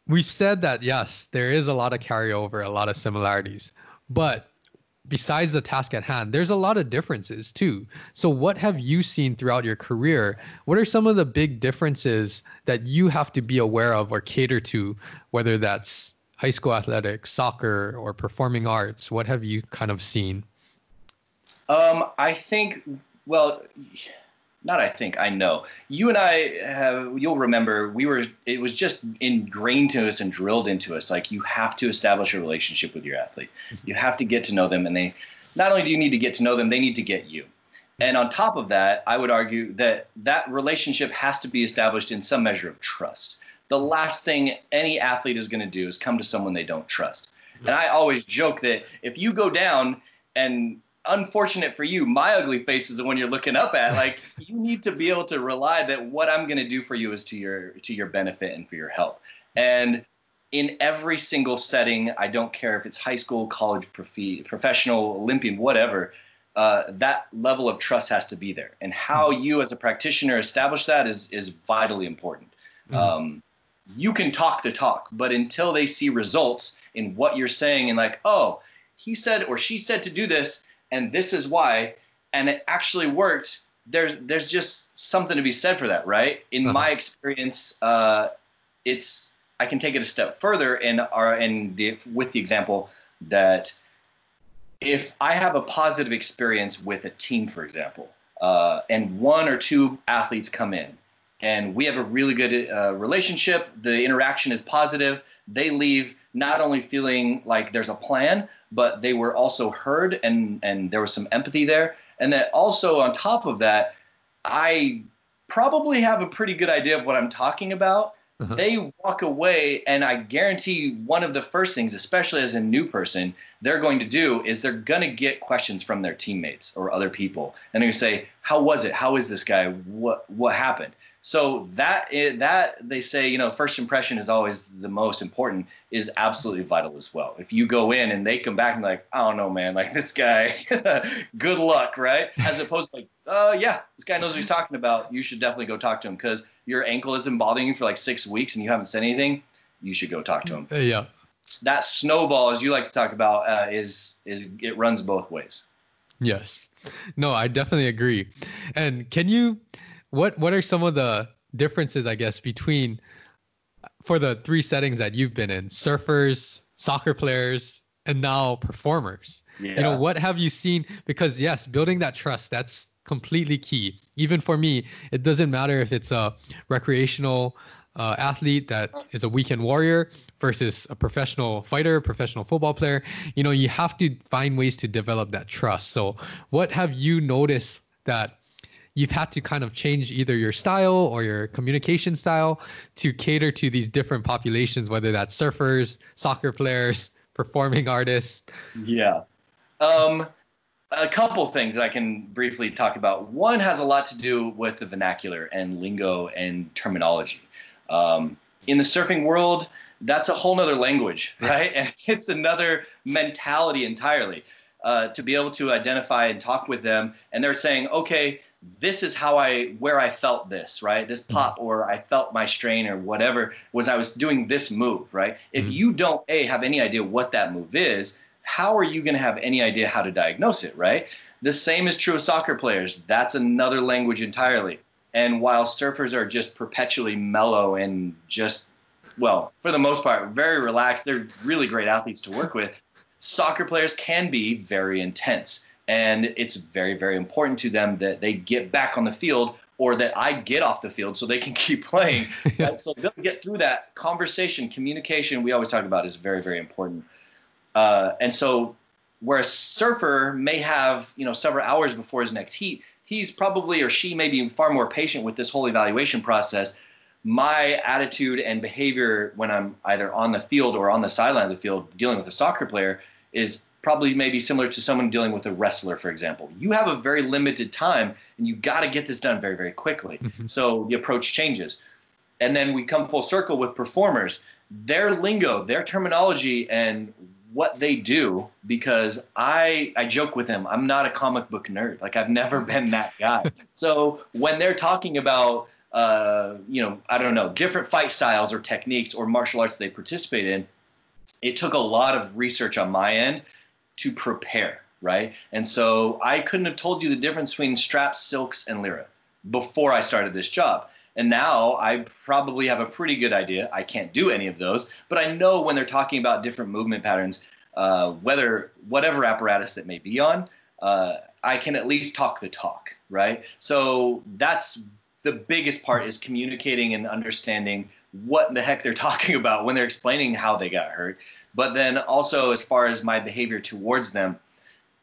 we've said that, yes, there is a lot of carryover, a lot of similarities, but besides the task at hand, there's a lot of differences too. So what have you seen throughout your career? What are some of the big differences that you have to be aware of or cater to, whether that's high school athletics, soccer, or performing arts? What have you kind of seen? I think, well, not I think, I know. You and I have, you'll remember, it was just ingrained to us and drilled into us. Like, you have to establish a relationship with your athlete. You have to get to know them. And not only do you need to get to know them, they need to get you. And on top of that, I would argue that that relationship has to be established in some measure of trust. The last thing any athlete is going to do is come to someone they don't trust. And I always joke that if you go down and unfortunate for you, my ugly face is the one you're looking up at. Like, you need to be able to rely that what I'm going to do for you is to your benefit and for your help. And in every single setting, I don't care if it's high school, college, professional, Olympian, whatever, that level of trust has to be there. And how you as a practitioner establish that is vitally important. You can talk the talk, but until they see results in what you're saying and like, oh, he said or she said to do this, and this is why, and it actually worked, there's just something to be said for that, right? In my experience, I can take it a step further with the example that if I have a positive experience with a team, for example, and one or two athletes come in, and we have a really good relationship, the interaction is positive, they leave not only feeling like there's a plan, but they were also heard and there was some empathy there. And that also on top of that, I probably have a pretty good idea of what I'm talking about. They walk away, and I guarantee one of the first things, especially as a new person, they're going to do is they're going to get questions from their teammates or other people. And they're going to say, how was it? How is this guy? What happened? So that they say, first impression is always the most important, is absolutely vital as well. If you go in and they come back and like, I don't know, man, like this guy, good luck, right? As opposed to like, yeah, this guy knows what he's talking about. You should definitely go talk to him because your ankle isn't bothering you for like 6 weeks and you haven't said anything. You should go talk to him. Yeah. That snowball, as you like to talk about, is it runs both ways. Yes. No, I definitely agree. And what are some of the differences, I guess, between for the three settings that you've been in, surfers, soccer players, and now performers? Yeah. What have you seen? Because yes, building that trust, that's completely key. Even for me, it doesn't matter if it's a recreational athlete that is a weekend warrior versus a professional fighter, professional football player. You have to find ways to develop that trust. So what have you noticed that you've had to kind of change either your style or your communication style to cater to these different populations, whether that's surfers, soccer players, performing artists? Yeah. A couple things that I can briefly talk about. One has a lot to do with the vernacular and lingo and terminology. In the surfing world, that's a whole nother language, right? And it's another mentality entirely. To be able to identify and talk with them, and they're saying, okay, this is where I felt this, right? This pop, or I felt my strain or whatever was I was doing this move, right? If you don't have any idea what that move is, how are you going to have any idea how to diagnose it, right? The same is true of soccer players. That's another language entirely. And while surfers are just perpetually mellow and just, well, for the most part, very relaxed, they're really great athletes to work with, soccer players can be very intense. And it's very, very important to them that they get back on the field or that I get off the field so they can keep playing. Yeah. So they'll get through that conversation, communication we always talk about is very, very important. And so where a surfer may have, several hours before his next heat, he's probably, or she may be far more patient with this whole evaluation process. My attitude and behavior when I'm either on the field or on the sideline of the field dealing with a soccer player is probably maybe similar to someone dealing with a wrestler, for example. You have a very limited time and you got to get this done very, very quickly. So the approach changes. And then we come full circle with performers, their lingo, their terminology, and what they do, because I joke with them, I'm not a comic book nerd. Like, I've never been that guy. So when they're talking about I don't know, different fight styles or techniques or martial arts they participate in, it took a lot of research on my end to prepare, right? And so I couldn't have told you the difference between straps, silks, and lira before I started this job. And now I probably have a pretty good idea. I can't do any of those, but I know when they're talking about different movement patterns, whatever apparatus that may be on, I can at least talk the talk, right? So that's the biggest part, is communicating and understanding what the heck they're talking about when they're explaining how they got hurt. But then also, as far as my behavior towards them,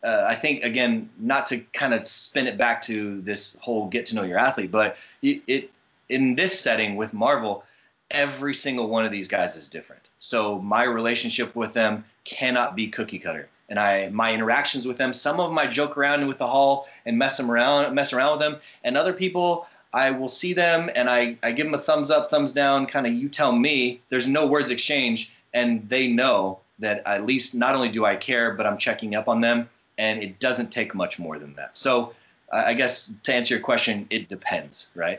I think, again, not to kind of spin it back to this whole get to know your athlete, but in this setting with Marvel, every single one of these guys is different. So my relationship with them cannot be cookie cutter. And my interactions with them, some of them I joke around with the hall and mess around with them. And other people, I will see them and I give them a thumbs up, thumbs down, kind of you tell me. There's no words exchange, and they know that at least not only do I care, but I'm checking up on them, and it doesn't take much more than that. So I guess to answer your question, it depends, right?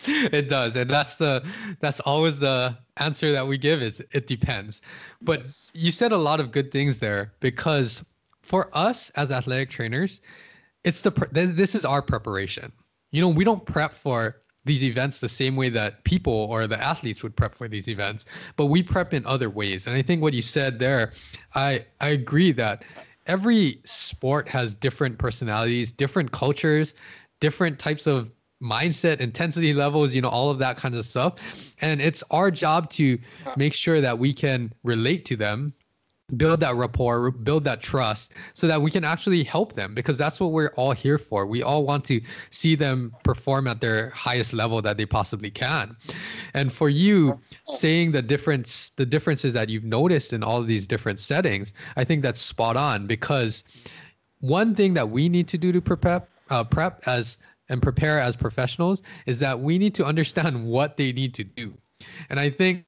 It does. And that's always the answer that we give, is it depends. But you said a lot of good things there, because for us as athletic trainers, this is our preparation. We don't prep for these events the same way that people or the athletes would prep for these events, but we prep in other ways. And I think what you said there, I agree that every sport has different personalities, different cultures, different types of mindset, intensity levels, all of that kind of stuff. And it's our job to make sure that we can relate to them, build that rapport, build that trust, so that we can actually help them, because that's what we're all here for. We all want to see them perform at their highest level that they possibly can. And for you, saying the differences that you've noticed in all of these different settings, I think that's spot on, because one thing that we need to do to prepare as professionals is that we need to understand what they need to do. And I think,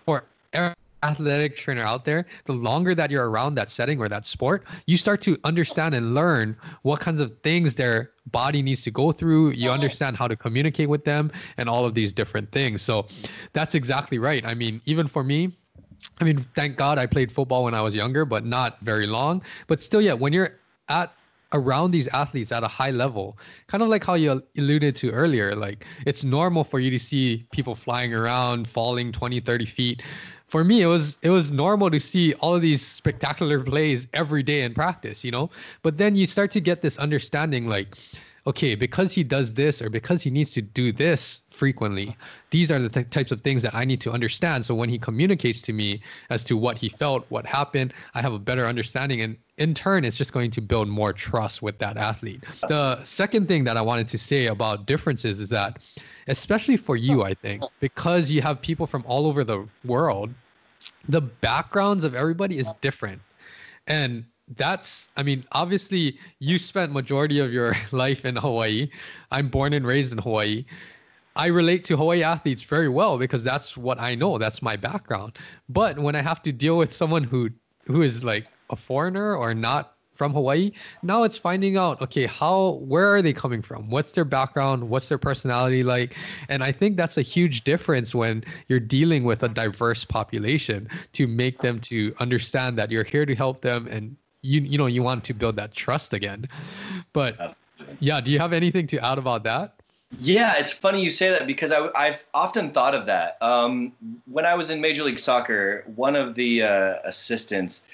for every athletic trainer out there, the longer that you're around that setting or that sport, you start to understand and learn what kinds of things their body needs to go through. You understand how to communicate with them and all of these different things. So that's exactly right. I mean, even for me, thank God I played football when I was younger, but not very long. But still, yeah, when you're around these athletes at a high level, kind of like how you alluded to earlier, like it's normal for you to see people flying around, falling 20, 30 feet. For me, it was normal to see all of these spectacular plays every day in practice, but then you start to get this understanding, like, okay, because he does this or because he needs to do this frequently, these are the types of things that I need to understand. So when he communicates to me as to what he felt, what happened, I have a better understanding. And in turn, it's just going to build more trust with that athlete. The second thing that I wanted to say about differences is that, especially for you, I think, because you have people from all over the world, the backgrounds of everybody is different. And obviously you spent majority of your life in Hawaii. I'm born and raised in Hawaii. I relate to Hawaii athletes very well because that's what I know. That's my background. But when I have to deal with someone who is like a foreigner or not from Hawaii, now it's finding out, okay, where are they coming from? What's their background? What's their personality like? And I think that's a huge difference when you're dealing with a diverse population, to make them to understand that you're here to help them, and you want to build that trust again. But yeah, do you have anything to add about that? Yeah, it's funny you say that, because I've often thought of that. When I was in Major League Soccer, one of the assistants,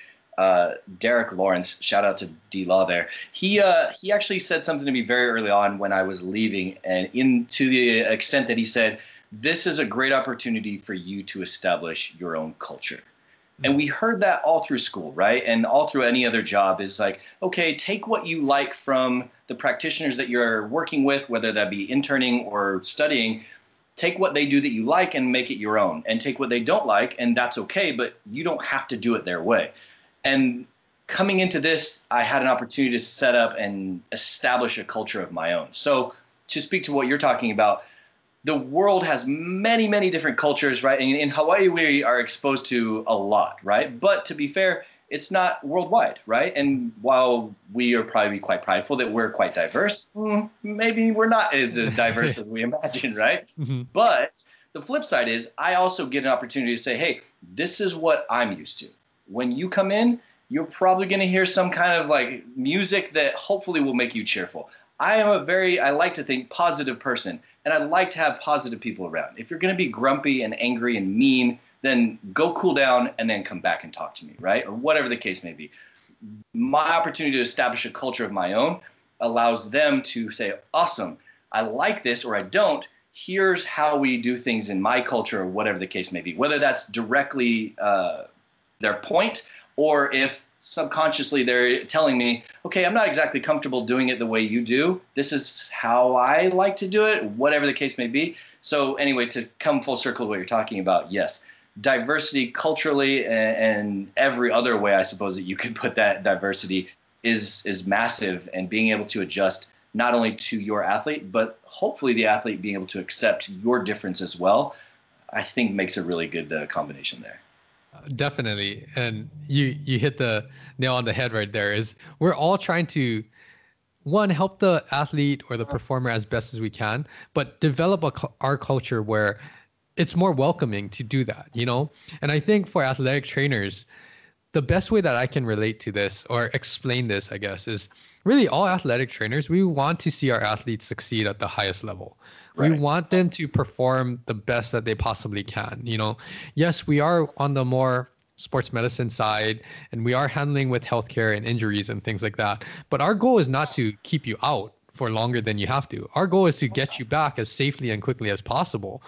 Derek Lawrence, shout out to D-Law there. He actually said something to me very early on when I was leaving, and to the extent that he said, this is a great opportunity for you to establish your own culture. And we heard that all through school, right? And all through any other job is like, okay, take what you like from the practitioners that you're working with, whether that be interning or studying. Take what they do that you like and make it your own, and take what they don't like, and that's okay, but you don't have to do it their way. And coming into this, I had an opportunity to set up and establish a culture of my own. So to speak to what you're talking about, the world has many, many different cultures, right? And in Hawaii, we are exposed to a lot, right? But to be fair, it's not worldwide, right? And while we are probably quite prideful that we're quite diverse, maybe we're not as diverse as we imagine, right? Mm-hmm. But the flip side is I also get an opportunity to say, hey, this is what I'm used to. When you come in, you're probably going to hear some kind of like music that hopefully will make you cheerful. I like to think positive person, and I like to have positive people around. If you're going to be grumpy and angry and mean, then go cool down and then come back and talk to me, right? Or whatever the case may be. My opportunity to establish a culture of my own allows them to say, awesome, I like this or I don't. Here's how we do things in my culture or whatever the case may be, whether that's directly their point or if subconsciously they're telling me, okay, I'm not exactly comfortable doing it the way you do. This is how I like to do it, whatever the case may be. So anyway, to come full circle to what you're talking about, yes, diversity culturally and every other way I suppose that you could put that diversity is massive, and being able to adjust not only to your athlete, but hopefully the athlete being able to accept your difference as well, I think makes a really good combination there. Definitely. And you hit the nail on the head right there. Is we're all trying to, one, help the athlete or the performer as best as we can, but develop our culture where it's more welcoming to do that, you know? And I think for athletic trainers, the best way that I can relate to this or explain this, I guess, is really all athletic trainers, we want to see our athletes succeed at the highest level. Right. We want them to perform the best that they possibly can. You know, yes, we are on the more sports medicine side and we are handling with healthcare and injuries and things like that. But our goal is not to keep you out for longer than you have to. Our goal is to get you back as safely and quickly as possible.